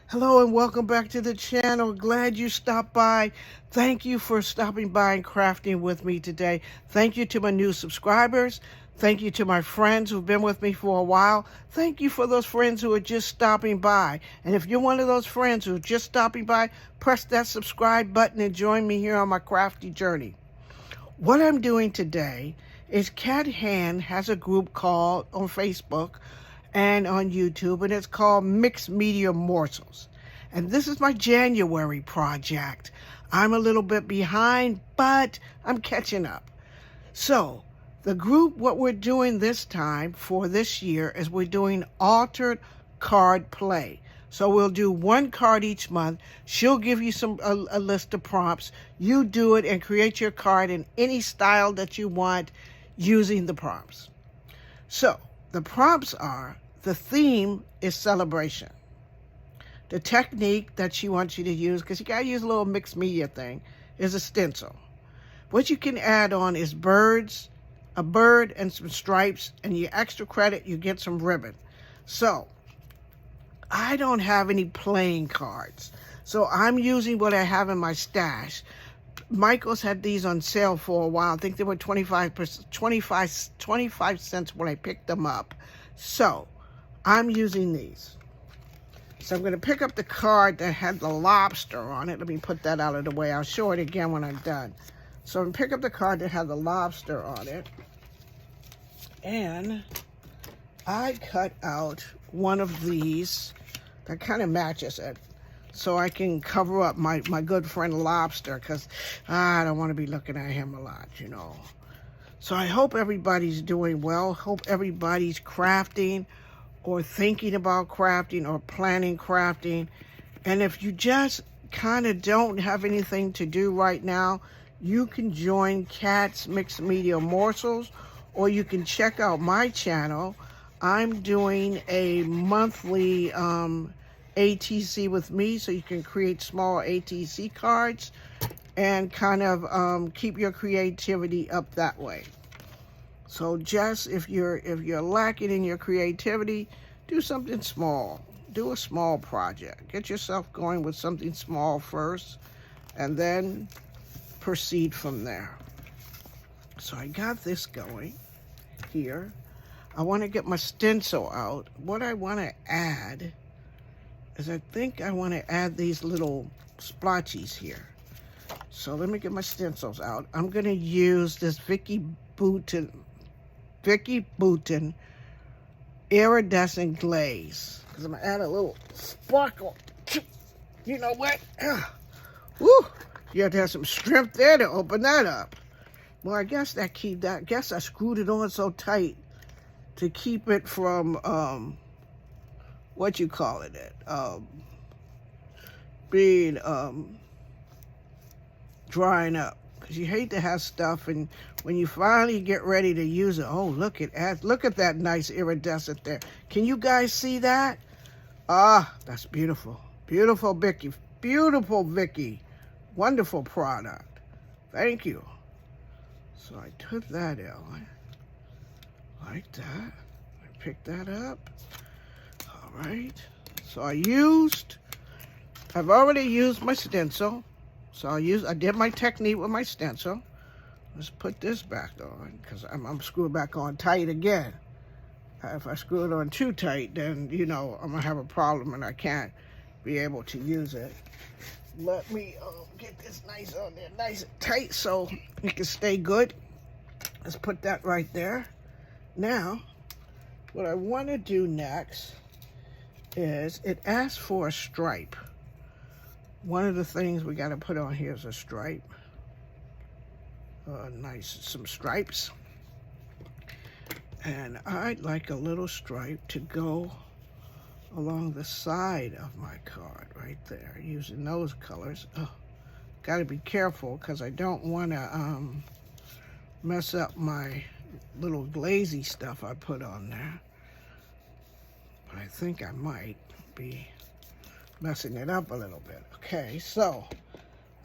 Hello and welcome back to the channel. Glad you stopped by. Thank you for stopping by and crafting with me today. Thank you to my new subscribers. Thank you to my friends who've been with me for a while. Thank you for those friends who are just stopping by. And if you're one of those friends who are just stopping by, press that subscribe button and join me here on my crafty journey. What I'm doing today is Cat Hand has a group called on Facebook and on YouTube, and it's called Mixed Media Morsals. And this is my January project. I'm a little bit behind, but I'm catching up. So, the group, what we're doing this time for this year is we're doing altered card play. So we'll do one card each month. She'll give you a list of prompts. You do it and create your card in any style that you want using the prompts. So, the prompts are, the theme is celebration. The technique that she wants you to use, because you got to use a little mixed media thing, is a stencil. What you can add on is birds, a bird and some stripes, and your extra credit, you get some ribbon. So, I don't have any playing cards. So I'm using what I have in my stash. Michael's had these on sale for a while. I think they were 25 cents when I picked them up. So I'm using these. So I'm going to pick up the card that had the lobster on it. Let me put that out of the way. I'll show it again when I'm done. So I'm going to pick up the card that had the lobster on it. And I cut out one of these that kind of matches it, so I can cover up my good friend Lobster, because I don't want to be looking at him a lot, you know. So I hope everybody's doing well. Hope everybody's crafting or thinking about crafting or planning crafting. And if you just kind of don't have anything to do right now, you can join Cat's Mixed Media Morsels, or you can check out my channel. I'm doing a monthly ATC with me, so you can create small ATC cards and kind of keep your creativity up that way. So just if you're lacking in your creativity, do something small. Do a small project. Get yourself going with something small first, and then proceed from there. So I got this going here. I want to get my stencil out. What I want to add is I think I want to add these little splotches here. So let me get my stencils out. I'm going to use this Vicky Bouton iridescent glaze, because I'm going to add a little sparkle. You know what? Woo! You have to have some strength there to open that up. Well, I guess I screwed it on so tight to keep it from being drying up, because you hate to have stuff, and when you finally get ready to use it, oh, look at that nice iridescent there. Can you guys see that? That's beautiful. Beautiful Vicky. Wonderful product. Thank you. So I took that out like that. I picked that up. All right. So I've already used my stencil. So I did my technique with my stencil. Let's put this back on, because I'm screwed back on tight again. If I screw it on too tight, then, you know, I'm going to have a problem and I can't be able to use it. Let me get this nice on there, nice and tight, so it can stay good. Let's put that right there. Now, what I want to do next is, it asks for a stripe. One of the things we got to put on here is a stripe. Some stripes. And I'd like a little stripe to go along the side of my card right there, using those colors. Got to be careful, because I don't want to mess up my little glazy stuff I put on there. But I think I might be messing it up a little bit. Okay, so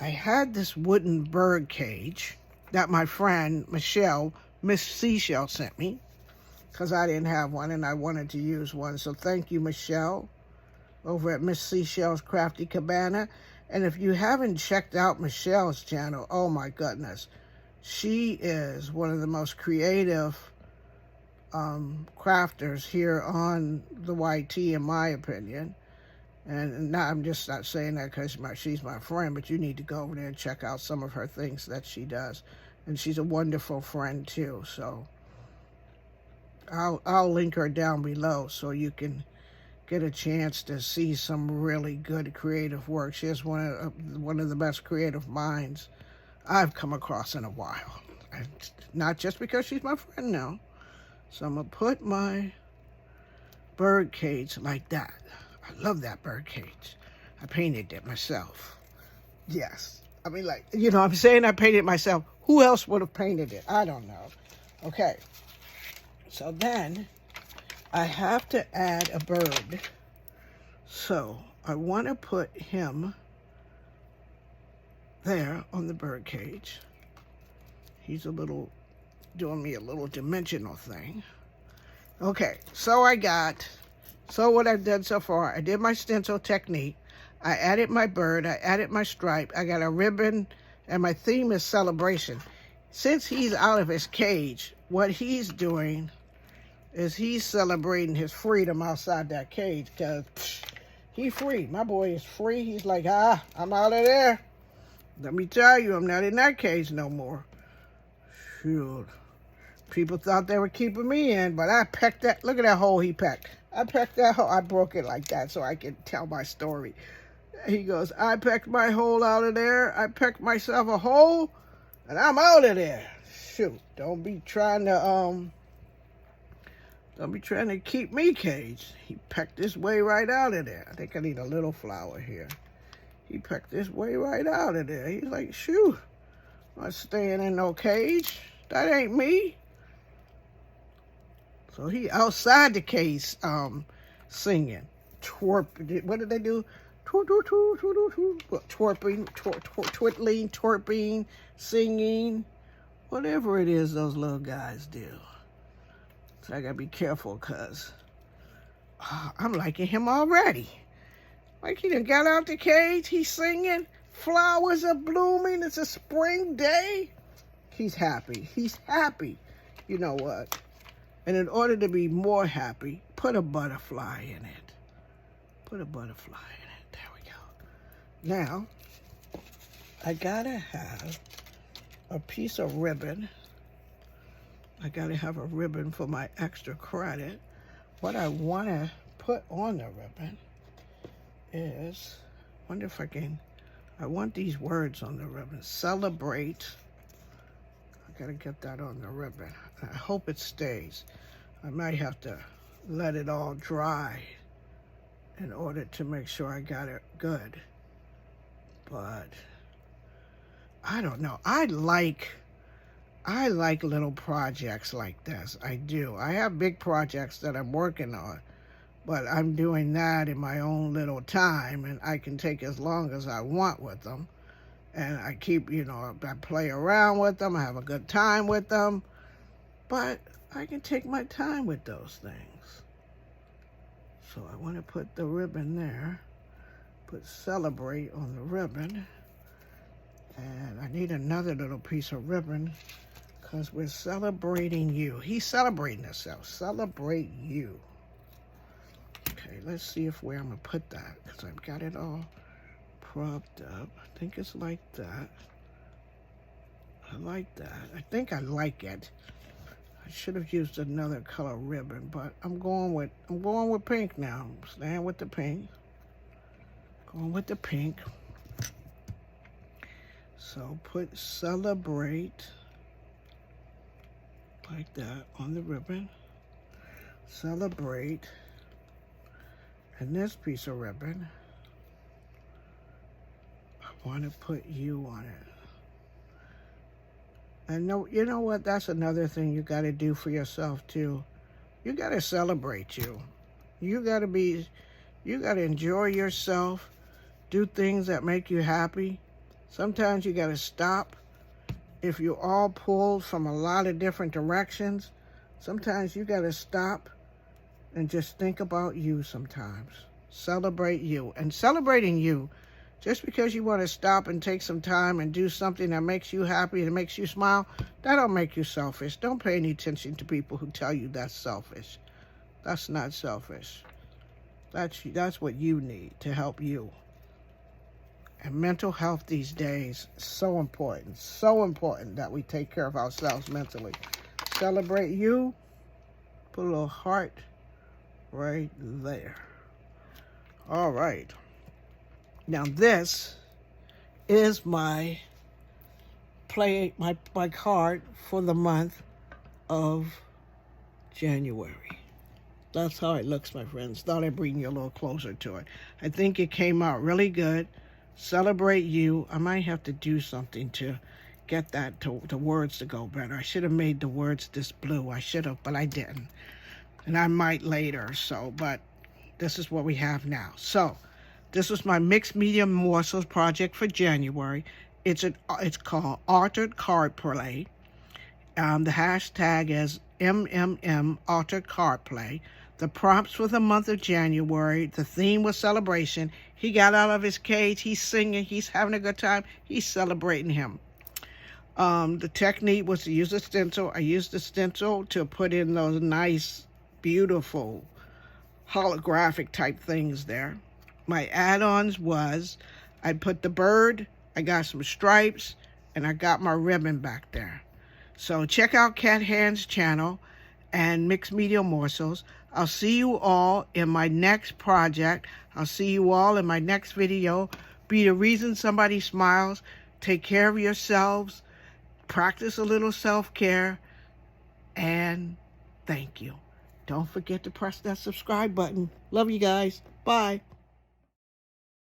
I had this wooden bird cage that my friend Miss Seashell, sent me, because I didn't have one and I wanted to use one. So thank you, Michelle. over at Miss Seashell's Crafty Cabana. And if you haven't checked out Michelle's channel, oh my goodness, she is one of the most creative crafters here on the YT, in my opinion. And now I'm just not saying that because she's my friend, but you need to go over there and check out some of her things that she does. And she's a wonderful friend too. So I'll link her down below so you can get a chance to see some really good creative work. She has one of the best creative minds I've come across in a while. And not just because she's my friend now. So I'm gonna put my bird cage like that. I love that bird cage. I painted it myself. Yes. I mean, like, you know, I'm saying I painted it myself. Who else would have painted it? I don't know. Okay. So then I have to add a bird. So I want to put him there on the bird cage. He's doing me a little dimensional thing. Okay, so what I've done so far, I did my stencil technique. I added my bird, I added my stripe, I got a ribbon, and my theme is celebration. Since he's out of his cage, what he's doing is he's celebrating his freedom outside that cage, because he's free. My boy is free. He's like, I'm out of there. Let me tell you, I'm not in that cage no more. Shoot. People thought they were keeping me in, but I pecked that. Look at that hole he pecked. I pecked that hole. I broke it like that so I can tell my story. He goes, I pecked my hole out of there. I pecked myself a hole, and I'm out of there. Shoot. Don't be trying to keep me caged. He pecked his way right out of there. I think I need a little flower here. He pecked his way right out of there. He's like, shoot, I'm not staying in no cage. That ain't me. So he outside the cage singing. Twerp. What did they do? Twerping, twiddling, twerping, singing. Whatever it is those little guys do. So I gotta be careful because I'm liking him already. Like he done got out the cage, he's singing, flowers are blooming, it's a spring day. He's happy, he's happy. You know what? And in order to be more happy, put a butterfly in it. Put a butterfly in it, there we go. Now, I gotta have a piece of ribbon. I gotta have a ribbon for my extra credit. What I wanna put on the ribbon is, wonder if I want these words on the ribbon. Celebrate. I gotta get that on the ribbon. I hope it stays. I might have to let it all dry in order to make sure I got it good. But I don't know. I like little projects like this. I do. I have big projects that I'm working on, but I'm doing that in my own little time, and I can take as long as I want with them. And I keep, I play around with them. I have a good time with them, but I can take my time with those things. So I want to put the ribbon there, put celebrate on the ribbon, and I need another little piece of ribbon because we're celebrating you. He's celebrating himself. Celebrate you. Okay, let's see where I'm going to put that because I've got it all propped up. I think it's like that. I like that. I think I like it. I should have used another color ribbon, but I'm going with pink now. I'm staying with the pink. Going with the pink. So put celebrate like that on the ribbon. Celebrate. And this piece of ribbon, I want to put you on it. And you know what? That's another thing you got to do for yourself too. You got to celebrate you. You got to enjoy yourself. Do things that make you happy. Sometimes you got to stop. If you're all pulled from a lot of different directions, sometimes you got to stop and just think about you sometimes. Celebrate you. And celebrating you, just because you want to stop and take some time and do something that makes you happy and makes you smile, that don't make you selfish. Don't pay any attention to people who tell you that's selfish. That's not selfish. That's what you need to help you. And mental health these days is so important that we take care of ourselves mentally. Celebrate you. Put a little heart right there. All right. Now this is my card for the month of January. That's how it looks, my friends. Thought I'd bring you a little closer to it. I think it came out really good. Celebrate you. I might have to do something to get that the words to go better. I should have made the words this blue. I should have, but I didn't. And I might later. But this is what we have now. So this was my mixed media morsels project for January. It's called Altered Card Play. The hashtag is MMM Altered Card Play. The prompts for the month of January, the theme was celebration. He got out of his cage, he's singing, he's having a good time, he's celebrating him. The technique was to use a stencil. I used the stencil to put in those nice, beautiful, holographic type things there. My add-ons was, I put the bird, I got some stripes, and I got my ribbon back there. So check out Cat Hand's channel and Mixed Media Morsels. I'll see you all in my next project. I'll see you all in my next video. Be the reason somebody smiles. Take care of yourselves. Practice a little self-care. And thank you. Don't forget to press that subscribe button. Love you guys. Bye.